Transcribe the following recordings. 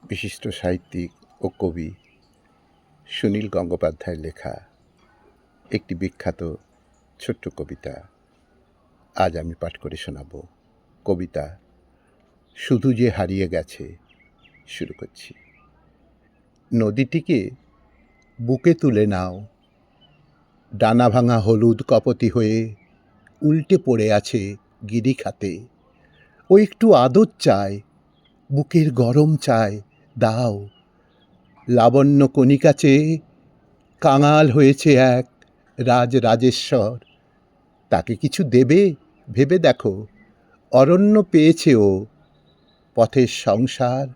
বিশিষ্ট সাহিত্যিক ও কবি সুনীল গঙ্গোপাধ্যায়ের লেখা একটি বিখ্যাত ছোট্ট কবিতা আজ আমি পাঠ করে শোনাব। কবিতা শুধু যে হারিয়ে গেছে। শুরু করছি। নদীটিকে বুকে তুলে নাও, ডানা ভাঙা হলুদ কপতি হয়ে উল্টে পড়ে আছে গিরিখাতে। ও একটু আদর চায়, বুকের গরম চায়, দাও। লাবণ্য কণিকা চেয়ে কাঙাল হয়েছে এক রাজরাজেশ্বর। তাকে কিছু দেবে ভেবে দেখো, অরণ্য পেয়েছে ও। পথের সংসার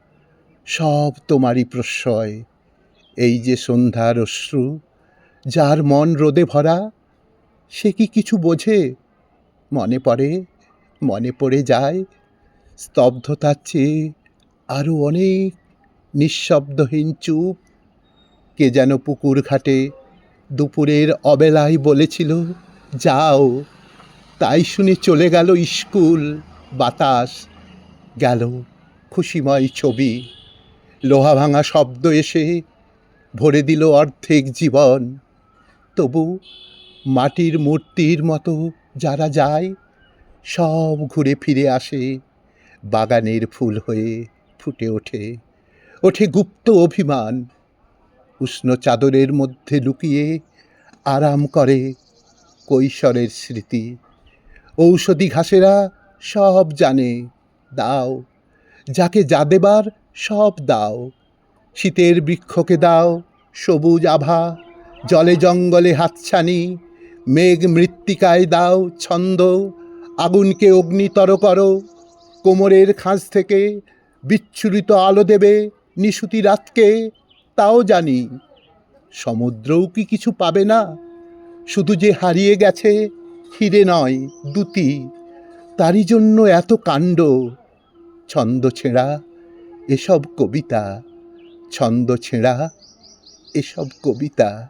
সব তোমারই প্রশ্রয়। এই যে সন্ধ্যার অশ্রু, যার মন রোদে ভরা, সে কি কিছু বোঝে? মনে পড়ে যায় স্তব্ধতার চেয়ে আরও অনেক নিঃশব্দহীন চুপ। কে যেন পুকুর ঘাটে দুপুরের অবেলায় বলেছিল, যাও। তাই শুনে চলে গেল স্কুল, বাতাস গেল খুশিময় ছবি। লোহা ভাঙা শব্দ এসে ভরে দিল অর্ধেক জীবন। তবু মাটির মূর্তির মতো যারা যায়, সব ঘুরে ফিরে আসে বাগানের ফুল হয়ে। ফুটে ওঠে গুপ্ত অভিমান। উষ্ণ চাদরের মধ্যে লুকিয়ে আরাম করে কৈশোরের স্মৃতি। ঔষধি ঘাসেরা সব জানে, দাও। যাকে যা দেবার সব দাও। শীতের বৃক্ষকে দাও সবুজ আভা, জলে জঙ্গলে হাতছানি। মেঘ মৃত্তিকায় দাও ছন্দ, আগুনকে অগ্নিতর করো। কোমরের খাঁজ থেকে বিচ্ছুরিত আলো দেবে নিশুতি রাতকে, তাও জানি। সমুদ্রও কি কিছু পাবে না? শুধু যে হারিয়ে গেছে হিরে নয়, দ্যুতি। তারই জন্য এত কাণ্ড। ছন্দ ছেঁড়া এসব কবিতা, ছন্দ ছেঁড়া এসব কবিতা।